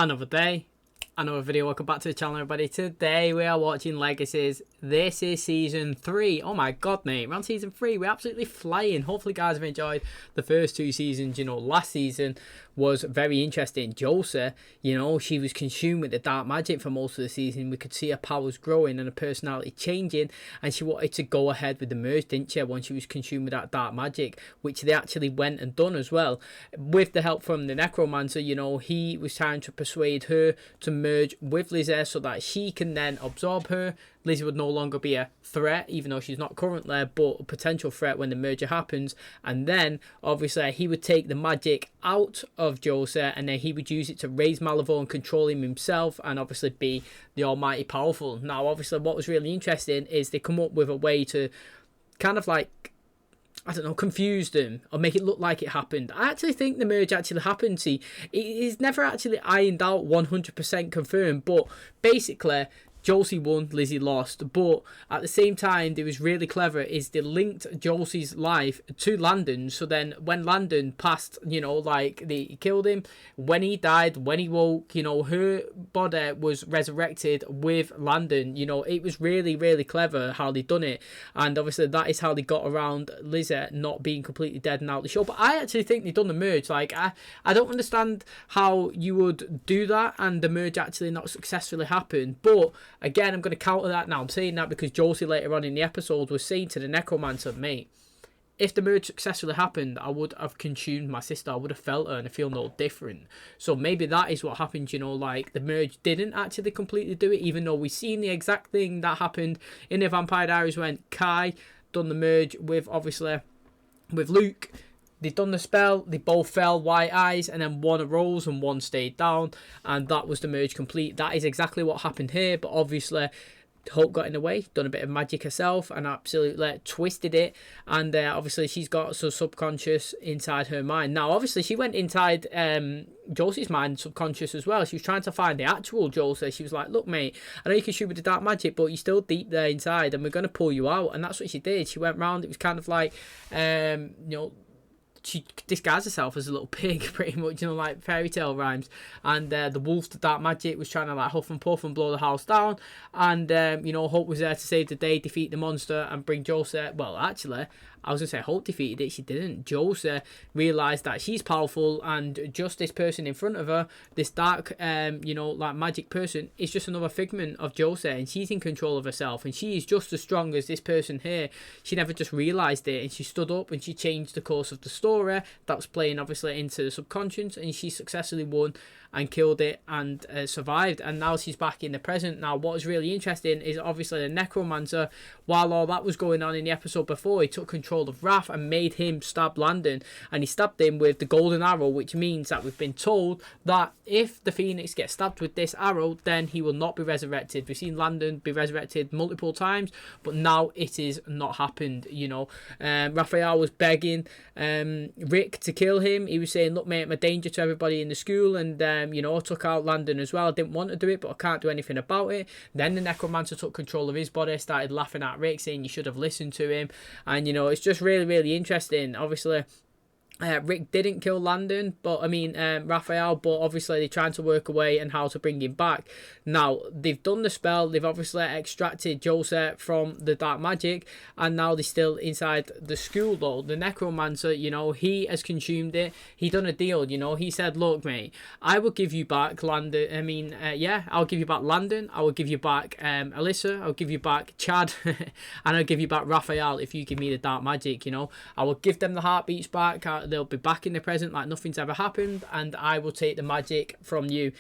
Another day, another video. Welcome back to the channel, everybody. Today we are watching Legacies. This is season 3. Oh my god, mate, we're on season 3. We're absolutely flying. Hopefully guys have enjoyed the first 2 seasons. You know, last season was very interesting. Josie, you know, she was consumed with the dark magic for most of the season. We could see her powers growing and her personality changing, and she wanted to go ahead with the merge, didn't she, when she was consumed with that dark magic, which they actually went and done as well with the help from the necromancer. You know, he was trying to persuade her to merge with Lizzie so that she can then absorb her. Lizzie would no longer be a threat, even though she's not currently, but a potential threat when the merger happens. And then, obviously, he would take the magic out of Josie, and then he would use it to raise Malivore and control him himself, and obviously be the almighty powerful. Now, obviously, what was really interesting is they come up with a way to kind of like, I don't know, confuse them or make it look like it happened. I actually think the merge actually happened. See, it is never actually ironed out 100% confirmed, but basically Josie won, Lizzie lost. But at the same time, they was really clever is they linked Josie's life to Landon. So then when Landon passed, you know, like they killed him, when he died, when he woke, you know, her body was resurrected with Landon. You know, it was really, really clever how they done it. And obviously that is how they got around Lizzie not being completely dead and out of the show. But I actually think they done the merge. Like, I don't understand how you would do that and the merge actually not successfully happen. But again, I'm going to counter that now. I'm saying that because Josie later on in the episode was saying to the necromancer, mate, if the merge successfully happened, I would have consumed my sister. I would have felt her and I feel no different. So maybe that is what happened, you know, like the merge didn't actually completely do it, even though we've seen the exact thing that happened in the Vampire Diaries when Kai done the merge with, obviously, with Luke. They done the spell, they both fell, white eyes, and then one arose and one stayed down, and that was the merge complete. That is exactly what happened here, but obviously Hope got in the way, done a bit of magic herself, and absolutely twisted it, and obviously she's got some subconscious inside her mind. Now, obviously, she went inside Josie's mind, subconscious as well. She was trying to find the actual Josie. She was like, look, mate, I know you can shoot with the dark magic, but you're still deep there inside, and we're going to pull you out, and that's what she did. She went round, it was kind of like, you know, she disguised herself as a little pig, pretty much, you know, like fairy tale rhymes. And the wolf, the dark magic, was trying to like huff and puff and blow the house down. And, you know, Hope was there to save the day, defeat the monster, and bring Josie. Well, actually, I was going to say Hope defeated it. She didn't. Josie realised that she's powerful, and just this person in front of her, this dark, you know, like magic person, is just another figment of Josie, and she's in control of herself, and she is just as strong as this person here. She never just realised it, and she stood up and she changed the course of the story. That was playing, obviously, into the subconscious, and she successfully won and killed it and survived, and now she's back in the present. Now, what is really interesting is obviously the necromancer, while all that was going on in the episode before, he took control of Wrath and made him stab Landon, and he stabbed him with the golden arrow, which means that we've been told that if the Phoenix gets stabbed with this arrow, then he will not be resurrected. We've seen Landon be resurrected multiple times, but now it is not happened. You know, Raphael was begging Rick to kill him. He was saying, look, mate, I'm a danger to everybody in the school, and you know, took out Landon as well. I didn't want to do it, but I can't do anything about it. Then the necromancer took control of his body, started laughing at Rick, saying you should have listened to him. And you know, it's just really, really interesting. Obviously, Rick didn't kill Landon, but I mean Raphael, but obviously they're trying to work a way and how to bring him back. Now, they've done the spell, they've obviously extracted Josie from the dark magic, and now they're still inside the school though. The necromancer, you know, he has consumed it. He done a deal, you know. He said, look, mate, I will give you back Landon. I mean, yeah, I'll give you back Landon, I will give you back Alyssa, I'll give you back Chad, and I'll give you back Raphael if you give me the dark magic, you know. I will give them the heartbeats back. They'll be back in the present like nothing's ever happened, and I will take the magic from you.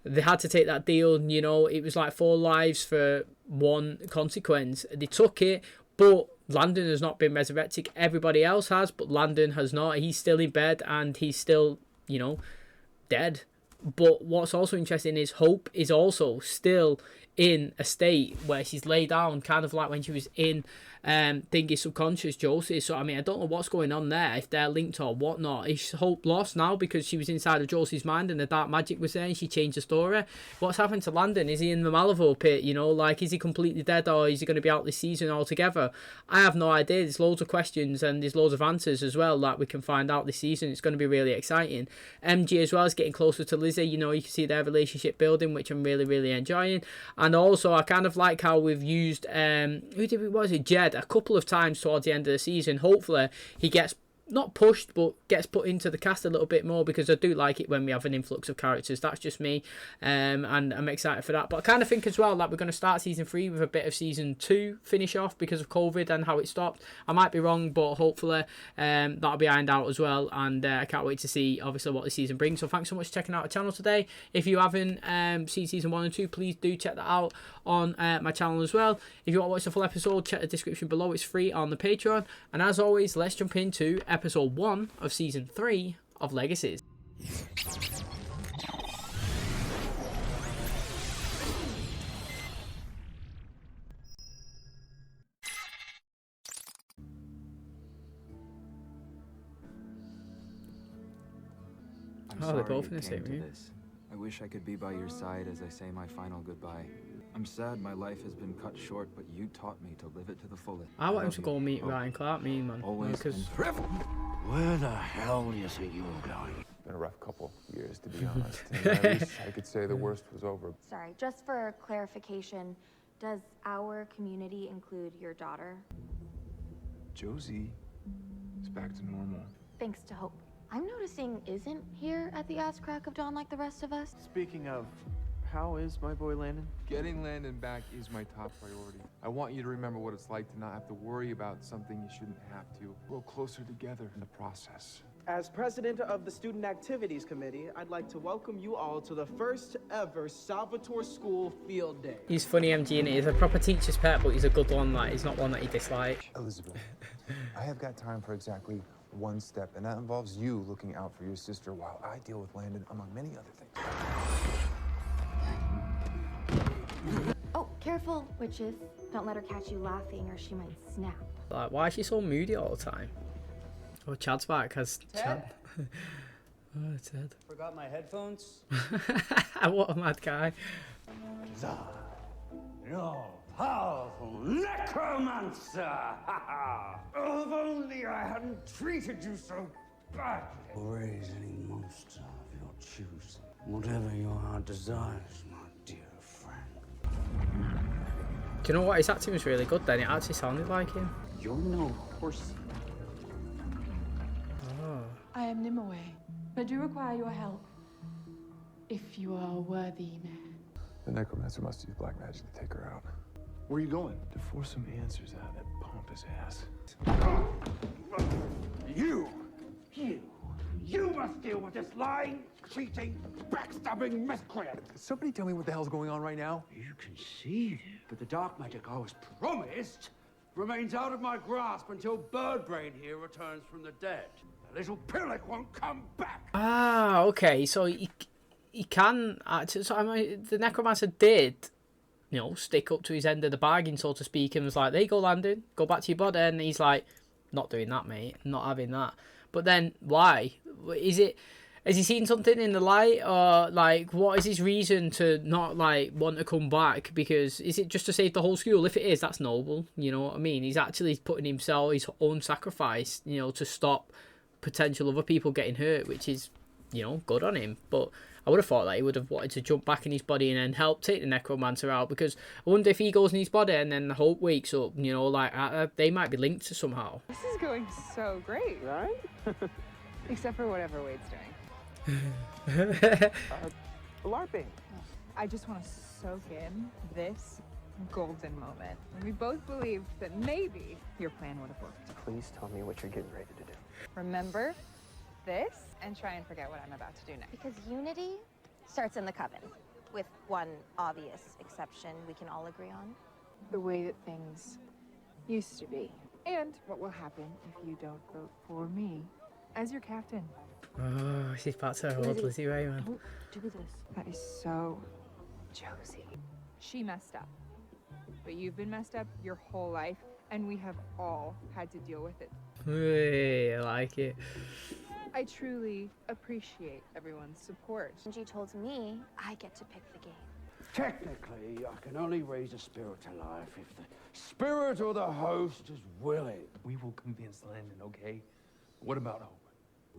They had to take that deal, you know. It was like 4 lives for 1 consequence. They took it, but Landon has not been resurrected. Everybody else has, but Landon has not. He's still in bed and he's still, you know, dead. But what's also interesting is Hope is also still in a state where she's laid down, kind of like when she was in Thingy Subconscious Josie. So I mean, I don't know what's going on there, if they're linked or whatnot. Is hope lost now because she was inside of Josie's mind and the dark magic was there and she changed the story? What's happened to Landon? Is he in the Malavo pit? You know, like, is he completely dead, or is he going to be out this season altogether? I have no idea. There's loads of questions and there's loads of answers as well that we can find out this season. It's going to be really exciting. MG as well is getting closer to Lizzie. You know, you can see their relationship building, which I'm really enjoying. And also, I kind of like how we've used Jed a couple of times towards the end of the season. Hopefully he gets not pushed but gets put into the cast a little bit more, because I do like it when we have an influx of characters. That's just me, and I'm excited for that. But I kind of think as well that we're going to start season 3 with a bit of season 2 finish off because of COVID and how it stopped. I might be wrong, but hopefully that'll be ironed out as well, and I can't wait to see obviously what the season brings. So thanks so much for checking out the channel today. If you haven't seen season 1 and 2, please do check that out on my channel as well. If you want to watch the full episode, check the description below. It's free on the Patreon. And as always, let's jump into episode 1 of season 3 of Legacies. Oh, they're both in the same room. I wish I could be by your side as I say my final goodbye. I'm sad my life has been cut short, but you taught me to live it to the fullest. I want him to go meet Ryan Clark, man. Always. Where the hell do you think you were going? Been a rough couple years, to be honest. And at least I could say the worst was over. Sorry, just for clarification, does our community include your daughter? Josie is back to normal. Thanks to Hope. I'm noticing isn't here at the ass crack of dawn like the rest of us. Speaking of, how is my boy Landon? Getting Landon back is my top priority. I want you to remember what it's like to not have to worry about something you shouldn't have to. Grow closer together in the process. As president of the Student Activities Committee, I'd like to welcome you all to the first ever Salvatore School Field Day. He's funny, MG, and he's a proper teacher's pet, but he's a good one. Like, he's not one that you dislike. Elizabeth, I have got time for exactly one step, and that involves you looking out for your sister while I deal with Landon, among many other things. Oh, careful, witches. Don't let her catch you laughing or she might snap. Like, why is she so moody all the time? Oh, Chad's back, because Chad. Oh, Ted. Forgot my headphones. What a mad guy. You're powerful necromancer! Oh, if only I hadn't treated you so badly. Raise any monster of your choosing. Whatever your heart desires, my dear friend. Do you know what? His acting was really good then. It actually sounded like him. You're no horsey. Oh. I am Nimue, but do require your help. If you are a worthy man. The necromancer must use black magic to take her out. Where are you going? To force some answers out of that pompous ass. You must deal with this lying, cheating, backstabbing miscreant. Could somebody tell me what the hell's going on right now? You conceded, but the dark magic I was promised remains out of my grasp until Birdbrain here returns from the dead. The little pillock won't come back. Ah, okay. So he can actually. So I mean, the necromancer did, you know, stick up to his end of the bargain, so to speak, and was like, "There you go, Landon. Go back to your body." And he's like, "Not doing that, mate. Not having that." But then, why? Is it? Has he seen something in the light, or like, what is his reason to not like want to come back? Because is it just to save the whole school? If it is, that's noble. You know what I mean? He's actually putting himself, his own sacrifice, you know, to stop potential other people getting hurt, which is, you know, good on him. But I would have thought that he would have wanted to jump back in his body and then help take the necromancer out, because I wonder if he goes in his body and then Hope wakes up, you know, like they might be linked to somehow. This is going so great, right? Except for whatever Wade's doing. LARPing. I just want to soak in this golden moment. We both believed that maybe your plan would have worked. Please tell me what you're getting ready to do. Remember this and try and forget what I'm about to do next. Because unity starts in the coven, with one obvious exception we can all agree on. The way that things used to be. And what will happen if you don't vote for me as your captain. Oh, she's about to hold Lizzie Ray, man. Don't do this. That is so Josie. She messed up. But you've been messed up your whole life, and we have all had to deal with it. Hey, I like it. I truly appreciate everyone's support. Angie told me I get to pick the game. Technically, I can only raise a spirit to life if the spirit or the host is willing. We will convince Landon, okay? What about Hope?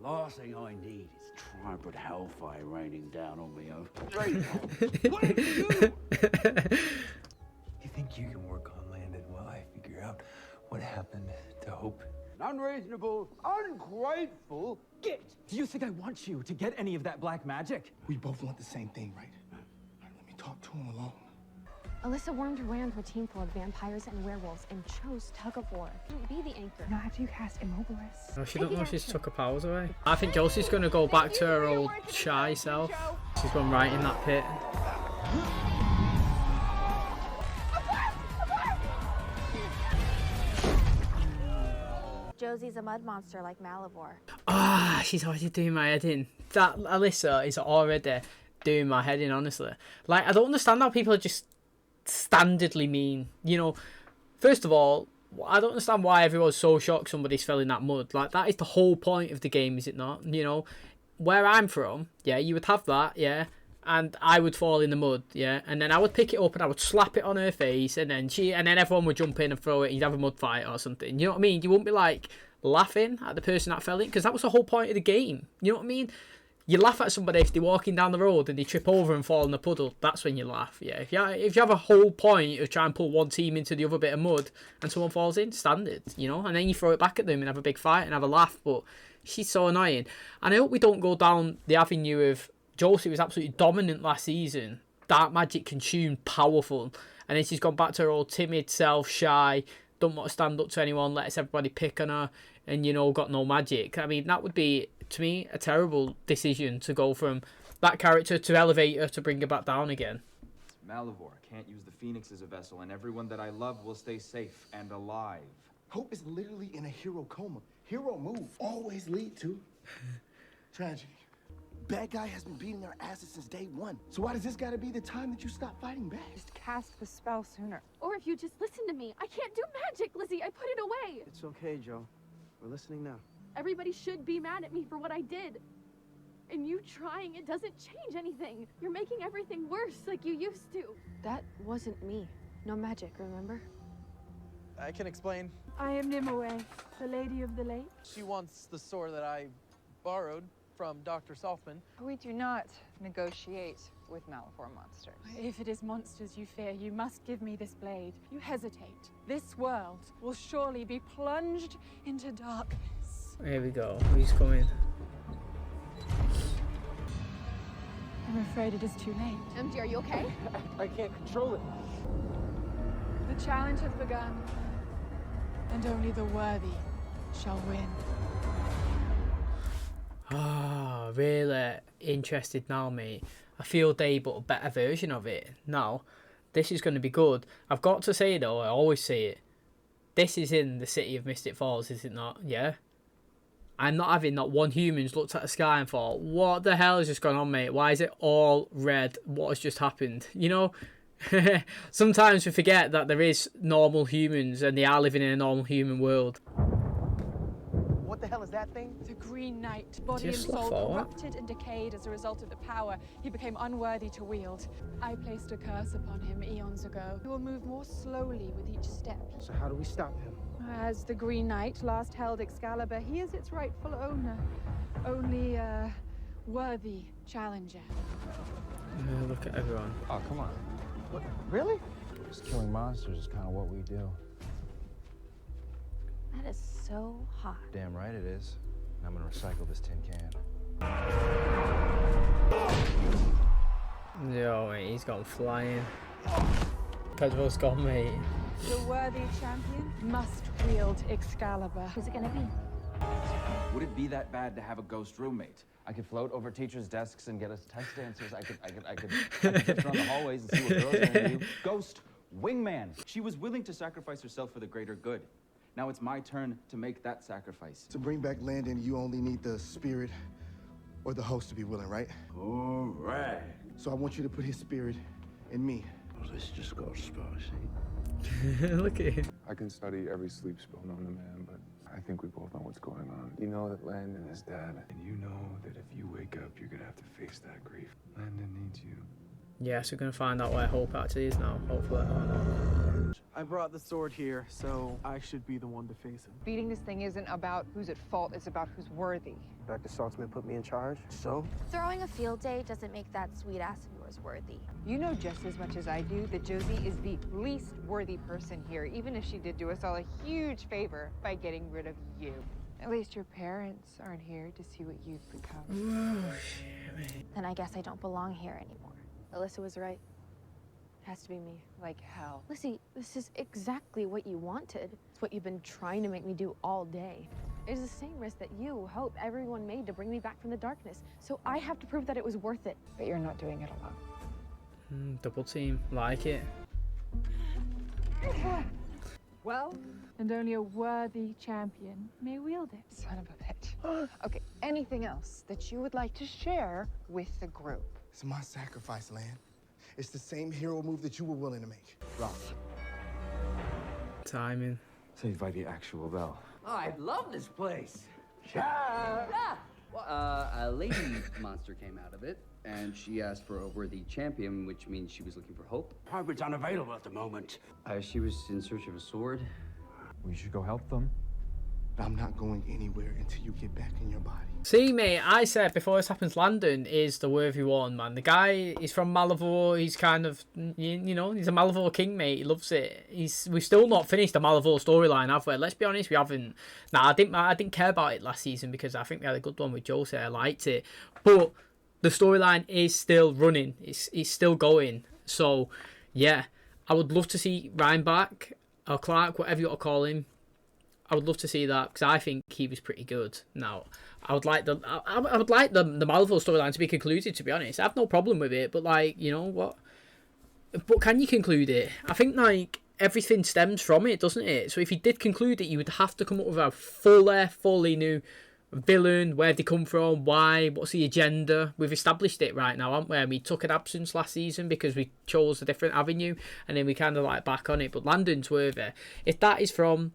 Last thing I need is try and put hellfire raining down on me. You think you can work on Landon while I figure out what happened to Hope? Unreasonable, ungrateful git. Do you think I want you to get any of that black magic? We both want the same thing, right? Let me talk to him alone. Alyssa wormed her way onto a team full of vampires and werewolves and chose tug of war. Couldn't be the anchor. Not after you cast Immobilis. Oh, she don't know she's took her powers away. I think Josie's going to go back to her old shy self. She's gone right in that pit. Josie's a mud monster like Malivore. Ah, she's already doing my head in. That Alyssa is already doing my head in, honestly. Like, I don't understand how people are just standardly mean. You know, first of all, I don't understand why everyone's so shocked somebody's fell in that mud. Like, that is the whole point of the game, is it not? You know, where I'm from, yeah, you would have that, yeah, and I would fall in the mud, yeah, and then I would pick it up and I would slap it on her face, and then everyone would jump in and throw it, and you'd have a mud fight or something. You know what I mean? You wouldn't be like laughing at the person that fell in, because that was the whole point of the game. You know what I mean? You laugh at somebody if they're walking down the road and they trip over and fall in the puddle. That's when you laugh, yeah. If you have a whole point of trying to pull one team into the other bit of mud and someone falls in, standard, you know, and then you throw it back at them and have a big fight and have a laugh. But she's so annoying, and I hope we don't go down the avenue of Josie was absolutely dominant last season, dark magic consumed, powerful, and then she's gone back to her old timid self, shy, don't want to stand up to anyone, lets everybody pick on her, and, you know, got no magic. I mean, that would be, to me, a terrible decision to go from that character to elevate her to bring her back down again. Malivore can't use the Phoenix as a vessel, and everyone that I love will stay safe and alive. Hope is literally in a hero coma. Hero move always lead to tragedy. Bad guy has been beating our asses since day one. So why does this gotta be the time that you stop fighting back? Just cast the spell sooner. Or if you just listen to me. I can't do magic, Lizzie. I put it away. It's okay, Joe. We're listening now. Everybody should be mad at me for what I did. And you trying, it doesn't change anything. You're making everything worse like you used to. That wasn't me. No magic, remember? I can explain. I am Nimue, the Lady of the Lake. She wants the sword that I borrowed from Dr. Salfman. We do not negotiate with Malivore monsters. If it is monsters you fear, you must give me this blade. You hesitate. This world will surely be plunged into darkness. Here we go. Who's coming? I'm afraid it is too late. MG, are you okay? I can't control it. The challenge has begun, and only the worthy shall win. Ah, really interested now, mate. I feel they but a better version of it. Now, this is going to be good. I've got to say, though, I always say it. This is in the city of Mystic Falls, is it not? Yeah? I'm not having not one human's looked at the sky and thought, what the hell has just gone on, mate? Why is it all red? What has just happened? You know? Sometimes we forget that there is normal humans and they are living in a normal human world. What the hell is that thing? The Green Knight, body and soul corrupted and decayed as a result of the power he became unworthy to wield. I placed a curse upon him eons ago. He will move more slowly with each step. So how do we stop him? As the Green Knight last held Excalibur, he is its rightful owner. Only a worthy challenger. Look at everyone. Oh, come on. What? Really? Just killing monsters is kind of what we do. That is so hot. Damn right it is. And I'm gonna recycle this tin can. Yo, mate, he's gone flying. Pedro's gone, mate. The worthy champion must wield Excalibur. Who's it gonna be? Would it be that bad to have a ghost roommate? I could float over teachers' desks and get us text answers. I could just run the hallways and see what girls are gonna do. Ghost wingman. She was willing to sacrifice herself for the greater good. Now it's my turn to make that sacrifice. To bring back Landon, you only need the spirit or the host to be willing, right? All right. So I want you to put his spirit in me. Well, this just got spicy. Look at him. I can study every sleep spell known to man, but I think we both know what's going on. You know that Landon is dead, and you know that if you wake up, you're gonna have to face that grief. Landon needs you. Yeah, so we're going to find out where Hope actually is now, hopefully. I brought the sword here, so I should be the one to face him. Beating this thing isn't about who's at fault, it's about who's worthy. Dr. Saltzman put me in charge, so? Throwing a field day doesn't make that sweet ass of yours worthy. You know just as much as I do that Josie is the least worthy person here, even if she did do us all a huge favor by getting rid of you. At least your parents aren't here to see what you've become. Oh, shit. Then I guess I don't belong here anymore. Alyssa was right. It has to be me. Like hell. Lissy, this is exactly what you wanted. It's what you've been trying to make me do all day. It's the same risk that you, Hope, everyone made to bring me back from the darkness. So I have to prove that it was worth it. But you're not doing it alone. Double team. Like it. Well, and only a worthy champion may wield it. Son of a bitch. Okay, anything else that you would like to share with the group? It's my sacrifice, Lan. It's the same hero move that you were willing to make. Rough. Timing. Saved by the actual bell. Oh, I love this place. Ah! Well, a lady monster came out of it, and she asked for a worthy champion, which means she was looking for Hope. Harvard's unavailable at the moment. She was in search of a sword. We should go help them. I'm not going anywhere until you get back in your body. See, mate, I said before this happens, Landon is the worthy one, man. The guy is from Malivore. He's kind of, you know, he's a Malivore king, mate. He loves it. We've still not finished the Malivore storyline, have we? Let's be honest, we haven't. Nah, I didn't care about it last season because I think we had a good one with Josie. I liked it, but the storyline is still running. It's still going. So, yeah, I would love to see Ryan back, or Clark, whatever you want to call him. I would love to see that because I think he was pretty good. Now, I would like the Malivore storyline to be concluded. To be honest, I have no problem with it. But like, you know what? But can you conclude it? I think like everything stems from it, doesn't it? So if you did conclude it, you would have to come up with a fully new villain. Where they come from? Why? What's the agenda? We've established it right now, haven't we? And we took an absence last season because we chose a different avenue, and then we kind of like back on it. But Landon's worthy. If that is from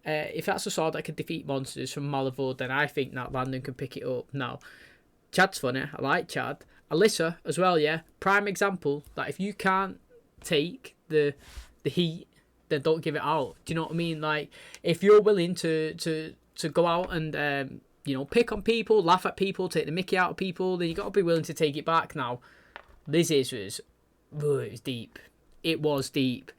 if that's a sword that can defeat monsters from Malivore, then I think that Landon can pick it up. Now, Chad's funny. I like Chad. Alyssa as well, yeah. Prime example that if you can't take the heat, then don't give it out. Do you know what I mean? Like, if you're willing to go out and you know, pick on people, laugh at people, take the mickey out of people, then you got to be willing to take it back. Now, Lizzie's was it was deep. It was deep,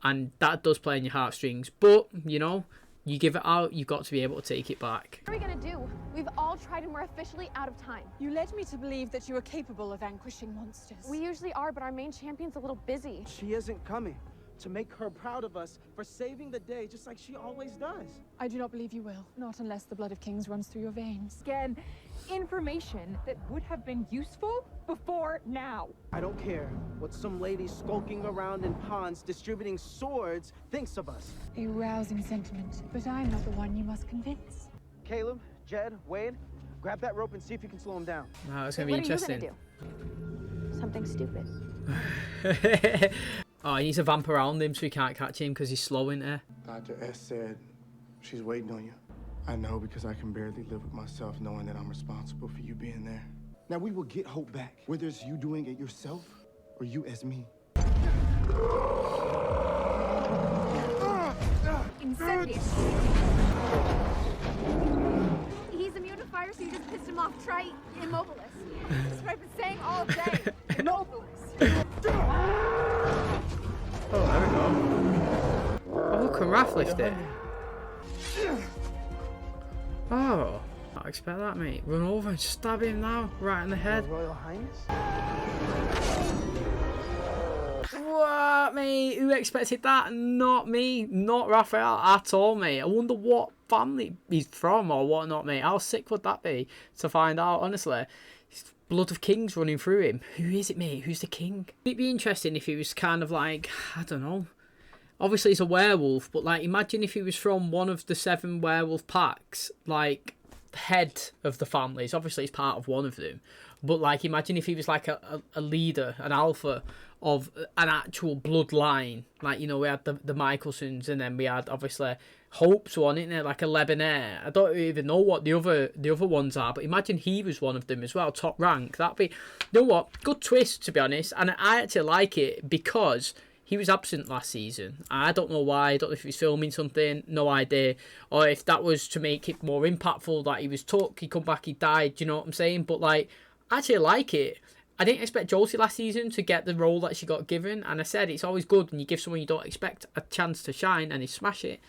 and that does play in your heartstrings. But you know, you give it out, you've got to be able to take it back. What are we gonna do? We've all tried and we're officially out of time. You led me to believe that you were capable of vanquishing monsters. We usually are, but our main champion's a little busy. She isn't coming. To make her proud of us for saving the day, just like she always does. I do not believe you will. Not unless the blood of kings runs through your veins. Again, information that would have been useful before now. I don't care what some lady skulking around in ponds distributing swords thinks of us. A rousing sentiment, but I'm not the one you must convince. Caleb, Jed, Wade, grab that rope and see if you can slow him down. Wow, it's going to be interesting. What are you gonna do? Something stupid. Oh, he needs to vamp around him so he can't catch him because he's slow in there. Dr. S said she's waiting on you. I know because I can barely live with myself knowing that I'm responsible for you being there. Now we will get Hope back, whether it's you doing it yourself or you as me. Incendiary. He's immune to fire, so you just pissed him off. Try Immobilis. That's what I've been saying all day. Immobilis. Oh, there we go. Oh, can Raph lift it? Oh, I expect that, mate. Run over and stab him now, right in the head. Your Royal Highness? What, mate? Who expected that? Not me. Not Raphael at all, mate. I wonder what family he's from or whatnot, mate. How sick would that be to find out, honestly? Blood of kings running through him. Who is it, mate? Who's the king? It'd be interesting if he was kind of like, I don't know. Obviously, he's a werewolf, but like, imagine if he was from one of the 7 werewolf packs, like head of the families. Obviously, he's part of one of them, But like, imagine if he was like a leader, an alpha of an actual bloodline. Like, you know, we had the Michelsons, and then we had obviously Hope's one, isn't it? Like a Lebanon. I don't even know what the other ones are, but imagine he was one of them as well, top rank. That'd be, you know what, good twist, to be honest. And I actually like it because he was absent last season. I don't know why. I don't know if he was filming something. No idea. Or if that was to make it more impactful, that he was took, he come back, he died. Do you know what I'm saying? But like, I actually like it. I didn't expect Josie last season to get the role that she got given. And I said it's always good when you give someone you don't expect a chance to shine and he smash it.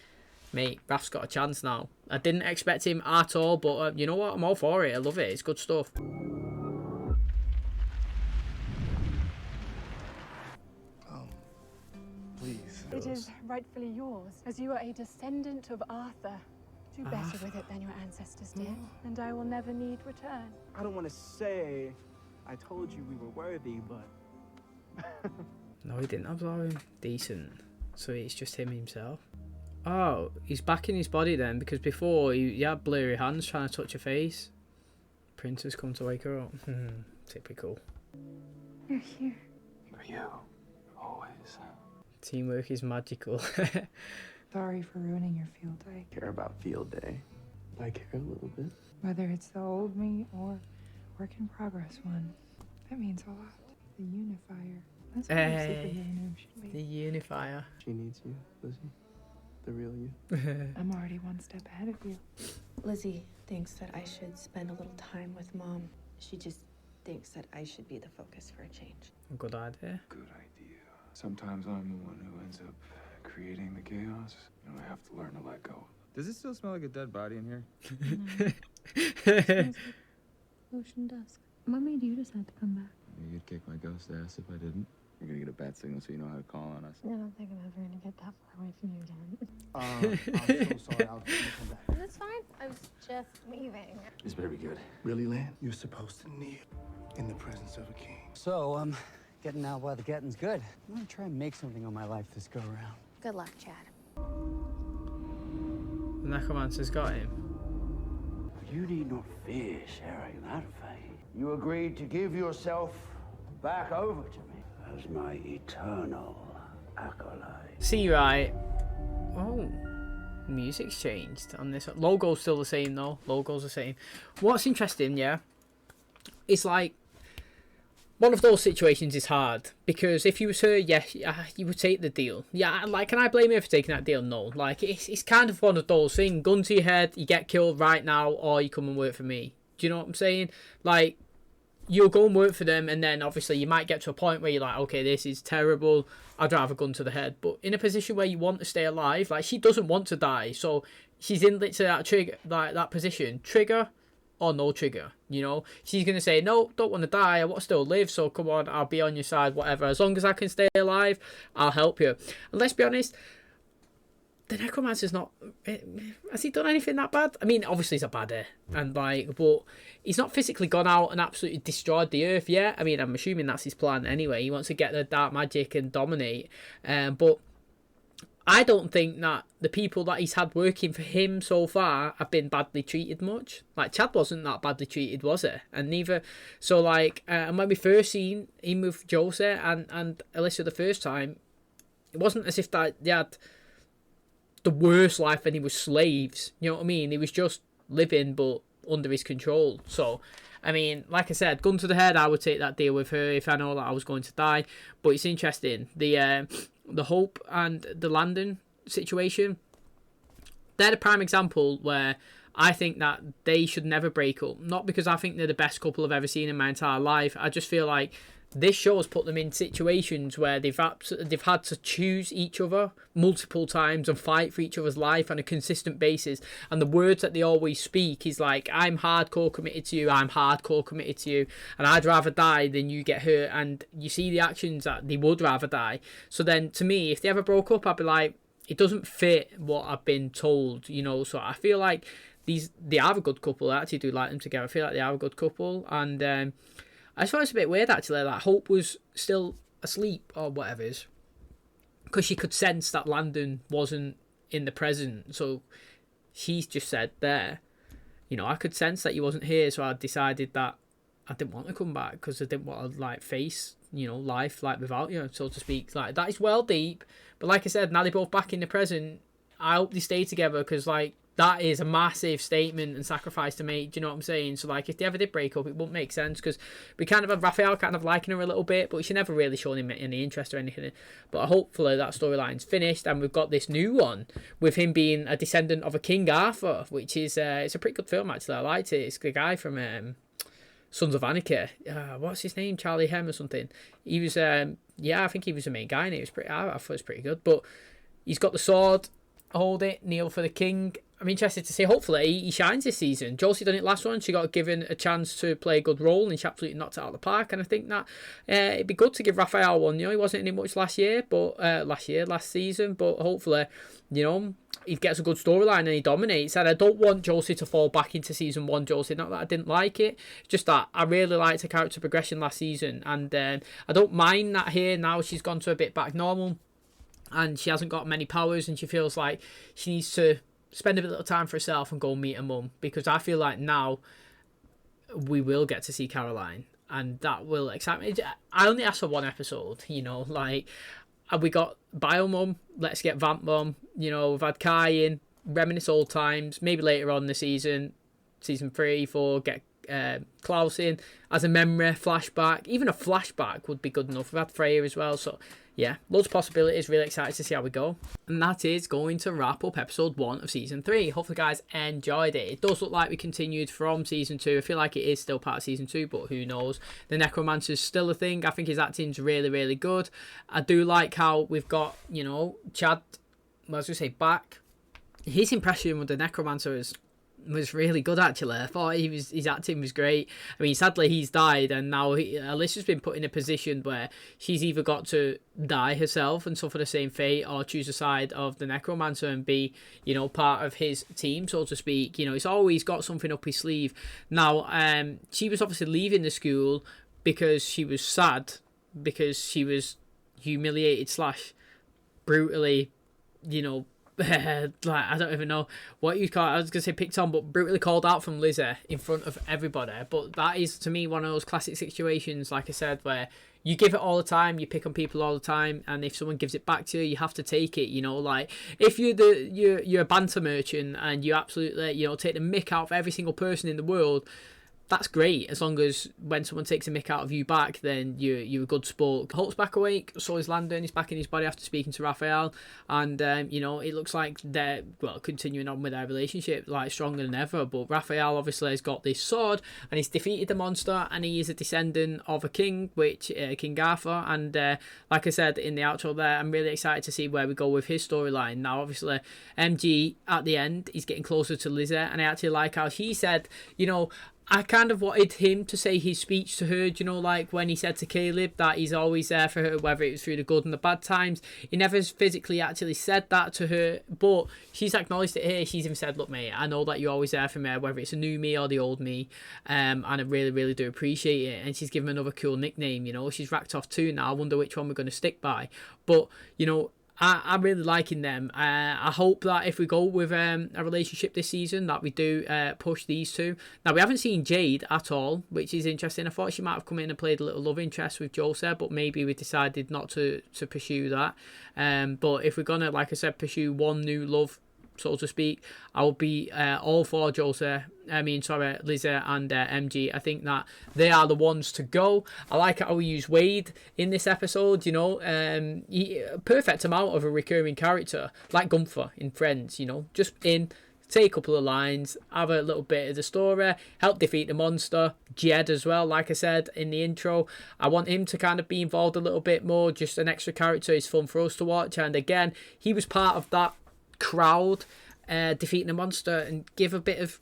Mate, Raf's got a chance now. I didn't expect him at all, but you know what? I'm all for it. I love it. It's good stuff. Please. It is rightfully yours, as you are a descendant of Arthur. Do better with it than your ancestors did, and I will never need return. I don't want to say I told you we were worthy, but... No, he didn't absolve him. Decent. So it's just him himself. Oh, he's back in his body then, because before he had blurry hands trying to touch her face. Princess come to wake her up. Typical. You're here. For you. Always. Teamwork is magical. Sorry for ruining your field day. Care about field day. I care a little bit. Whether it's the old me or work in progress one, that means a lot. The unifier. That's what our superhero name should be. The unifier. She needs you, Lizzie. The real you. I'm already one step ahead of you. Lizzie thinks that I should spend a little time with Mom. She just thinks that I should be the focus for a change. Good idea. Good idea. Sometimes I'm the one who ends up creating the chaos, and I have to learn to let go. Does it still smell like a dead body in here? It smells like ocean dusk. What made you decide to come back? You'd kick my ghost ass if I didn't. You're gonna get a bat signal so you know how to call on us. I don't think I'm ever gonna get that far away from you again. I'm so sorry. I'll come back. That's fine. I was just leaving. This better be good. Really, Lan? You're supposed to kneel in the presence of a king. So, getting out while the getting's good. I'm gonna try and make something of my life this go around. Good luck, Chad. The necromancer's got him. You need not fear sharing that fate. You agreed to give yourself back over to me as my eternal acolyte. See, right. Oh, music's changed on this. Logo's still the same though. Logo's the same. What's interesting, yeah, it's like one of those situations is hard because if you was her, yeah, you would take the deal. Yeah, like, can I blame her for taking that deal? No. Like, it's kind of one of those things. Gun to your head, you get killed right now, or you come and work for me. Do you know what I'm saying? Like, you'll go and work for them, and then obviously you might get to a point where you're like, okay, this is terrible, I'd rather gun to the head. But in a position where you want to stay alive, like, she doesn't want to die, so she's in literally that trigger, like that position, trigger or no trigger, you know. She's gonna say, no, don't want to die, I want to still live, so come on, I'll be on your side, whatever, as long as I can stay alive, I'll help you. And let's be honest, the necromancer's not, has he done anything that bad? I mean, obviously he's a baddie, and like, but he's not physically gone out and absolutely destroyed the earth yet. I mean, I'm assuming that's his plan anyway. He wants to get the dark magic and dominate. But I don't think that the people that he's had working for him so far have been badly treated much. Like, Chad wasn't that badly treated, was he? And neither. So, like, and when we first seen him with Josie and Alyssa the first time, it wasn't as if that they had the worst life and he was slaves. You know what I mean? He was just living, but under his control. So, I mean, like I said, gun to the head, I would take that deal with her if I know that I was going to die. But it's interesting, the Hope and the Landon situation, they're the prime example where I think that they should never break up. Not because I think they're the best couple I've ever seen in my entire life. I just feel like this show has put them in situations where they've had to choose each other multiple times and fight for each other's life on a consistent basis. And the words that they always speak is like, I'm hardcore committed to you, I'm hardcore committed to you, and I'd rather die than you get hurt. And you see the actions that they would rather die. So then, to me, if they ever broke up, I'd be like, it doesn't fit what I've been told, you know. So I feel like they are a good couple. I actually do like them together. I feel like they are a good couple. And I just thought it's a bit weird, actually, that Hope was still asleep, or whatever it is, because she could sense that Landon wasn't in the present. So she's just said there, you know, I could sense that he wasn't here, so I decided that I didn't want to come back because I didn't want to like face, you know, life like without you, so to speak. Like, that is well deep. But like I said, now they're both back in the present. I hope they stay together, because like that is a massive statement and sacrifice to make. Do you know what I'm saying? So like, if they ever did break up, it wouldn't make sense, because we kind of have Raphael kind of liking her a little bit, but she never really shown him any interest or anything. But hopefully that storyline's finished, and we've got this new one with him being a descendant of a King Arthur, which is it's a pretty good film actually. I liked it. It's the guy from Sons of Anarchy. What's his name? Charlie Hem or something. He was I think he was the main guy, and it was pretty. I thought it was pretty good. But he's got the sword. Hold it, kneel for the king. I'm interested to see. Hopefully he shines this season. Josie done it last one. She got given a chance to play a good role, and she absolutely knocked it out of the park. And I think that it'd be good to give Raphael one. You know, he wasn't in it much last season. But hopefully, you know, he gets a good storyline and he dominates. And I don't want Josie to fall back into season 1 Josie. Not that I didn't like it, just that I really liked her character progression last season, and I don't mind that here now she's gone to a bit back normal. And she hasn't got many powers, and she feels like she needs to spend a bit of time for herself and go meet her mum. Because I feel like now we will get to see Caroline, and that will excite me. I only asked for one episode, you know, like, we got Bio Mum, let's get Vamp Mum, you know, we've had Kai in, reminisce old times, maybe later on in the season 3, 4, get Klaus in as a memory flashback. Even a flashback would be good enough. We've had Freya as well, so yeah, loads of possibilities. Really excited to see how we go. And that is going to wrap up episode 1 of season 3. Hopefully guys enjoyed it. It does look like we continued from season 2. I feel like it is still part of season 2, but who knows. The Necromancer's still a thing. I think his acting's really, really good. I do like how we've got, you know, Chad, I was going to say, back. His impression with the Necromancer was really good actually. I thought his acting was great. I mean, sadly he's died, and now Alyssa's been put in a position where she's either got to die herself and suffer the same fate, or choose the side of the Necromancer and be, you know, part of his team, so to speak. You know, he's always got something up his sleeve. Now, she was obviously leaving the school because she was sad, because she was humiliated / brutally, you know, like, I don't even know what you call it. I was gonna say picked on, but brutally called out from Lizzie in front of everybody. But that is, to me, one of those classic situations, like I said, where you give it all the time, you pick on people all the time, and if someone gives it back to you, you have to take it. You know, like, if you're a banter merchant and you absolutely, you know, take the mick out of every single person in the world, that's great, as long as when someone takes a mick out of you back, then you're a good sport. Hulk's back awake, so is Landon. He's back in his body after speaking to Raphael, and you know, it looks like they're, well, continuing on with their relationship, like, stronger than ever. But Raphael obviously has got this sword, and he's defeated the monster, and he is a descendant of a king, which King Arthur. And like I said in the outro there, I'm really excited to see where we go with his storyline. Now, obviously, MG at the end, he's getting closer to Lizzie, and I actually like how he said, you know, I kind of wanted him to say his speech to her, you know, like when he said to Caleb that he's always there for her, whether it was through the good and the bad times. He never physically actually said that to her, but she's acknowledged it here. She's even said, look, mate, I know that you're always there for me, whether it's a new me or the old me, and I really, really do appreciate it. And she's given him another cool nickname, you know. She's racked off 2 now. I wonder which one we're going to stick by. But, you know, I'm really liking them. I hope that if we go with a relationship this season, that we do push these two. Now, we haven't seen Jade at all, which is interesting. I thought she might have come in and played a little love interest with Joseph, but maybe we decided not to pursue that. But if we're going to, like I said, pursue one new love, so to speak, I'll be all for Lizzie and MG. I think that they are the ones to go. I like how we use Wade in this episode, you know. Perfect amount of a recurring character, like Gunther in Friends, you know. Just say a couple of lines, have a little bit of the story, help defeat the monster. Jed as well, like I said in the intro, I want him to kind of be involved a little bit more. Just an extra character is fun for us to watch. And again, he was part of that crowd defeating the monster, and give a bit of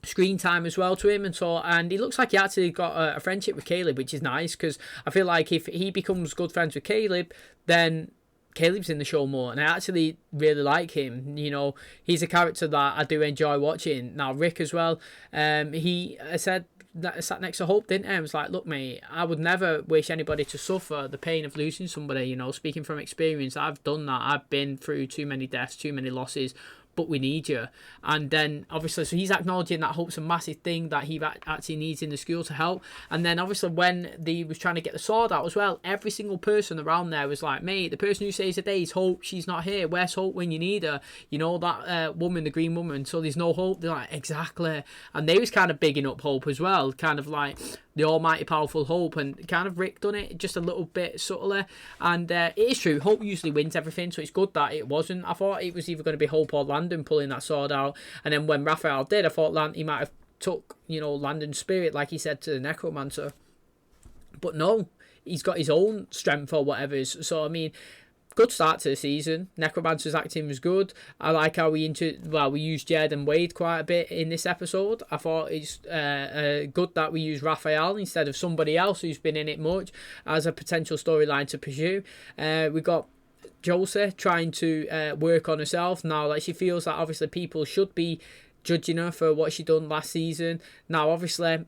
screen time as well to him. And he looks like he actually got a friendship with Caleb, which is nice, because I feel like if he becomes good friends with Caleb, then Caleb's in the show more, and I actually really like him. You know, he's a character that I do enjoy watching. Now, Rick as well, he said that sat next to Hope, didn't he? I was like, look, mate, I would never wish anybody to suffer the pain of losing somebody. You know, speaking from experience, I've done that. I've been through too many deaths, too many losses. but we need you. And then obviously, so he's acknowledging that Hope's a massive thing that he actually needs in the school to help. And then obviously when he was trying to get the sword out as well, every single person around there was like, mate, the person who saves the day is Hope. She's not here. Where's Hope when you need her? You know, that woman, the green woman. So there's no Hope. They're like, exactly. And they was kind of bigging up Hope as well, kind of like the almighty powerful Hope, and kind of Rick done it just a little bit subtly. And it is true, Hope usually wins everything, so it's good that it wasn't. I thought it was either going to be Hope or Landon pulling that sword out, and then when Raphael did, I thought he might have took, you know, Landon's spirit like he said to the necromancer, but no, he's got his own strength or whatever. So I mean, good start to the season. Necromancer's acting was good. I like how we used Jed and Wade quite a bit in this episode. I thought it's good that we use Raphael instead of somebody else who's been in it much as a potential storyline to pursue. We got Josie trying to work on herself now. Like, she feels that obviously people should be judging her for what she done last season. Now obviously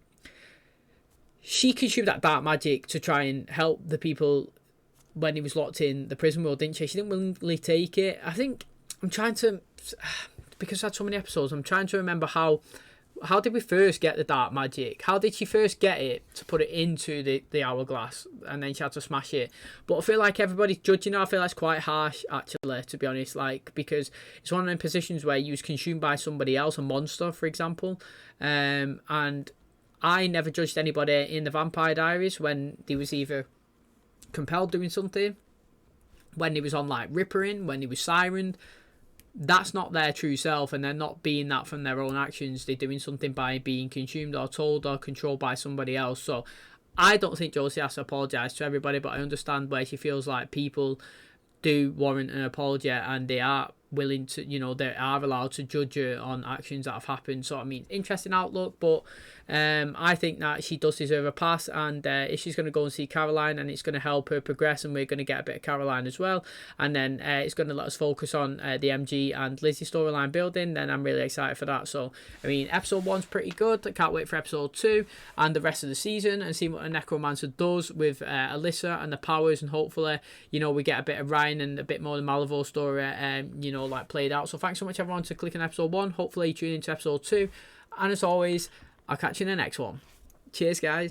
she consumed that dark magic to try and help the people when he was locked in the prison world, didn't she? She didn't willingly take it. I think I'm trying to, because I had so many episodes, I'm trying to remember how did we first get the dark magic? How did she first get it to put it into the hourglass, and then she had to smash it? But I feel like everybody's judging her. I feel that's quite harsh, actually, to be honest. Like, because it's one of them positions where you was consumed by somebody else, a monster, for example. And I never judged anybody in the Vampire Diaries when they was either compelled doing something, when he was on like Rippering, when he was sirened. That's not their true self, and they're not being that from their own actions. They're doing something by being consumed or told or controlled by somebody else. So I don't think Josie has to apologise to everybody, but I understand where she feels like people do warrant an apology, and they are willing to, you know, they are allowed to judge her on actions that have happened. So I mean, interesting outlook, but I think that she does deserve a pass, and if she's going to go and see Caroline, and it's going to help her progress, and we're going to get a bit of Caroline as well, and then it's going to let us focus on the MG and Lizzie storyline building, then I'm really excited for that. So I mean, episode 1's pretty good. I can't wait for episode 2 and the rest of the season, and see what a necromancer does with Alyssa and the powers, and hopefully, you know, we get a bit of Ryan and a bit more of the Malivore story, you know, like played out. So thanks so much everyone to clicking episode 1. Hopefully you tune into episode 2, and as always, I'll catch you in the next one. Cheers, guys.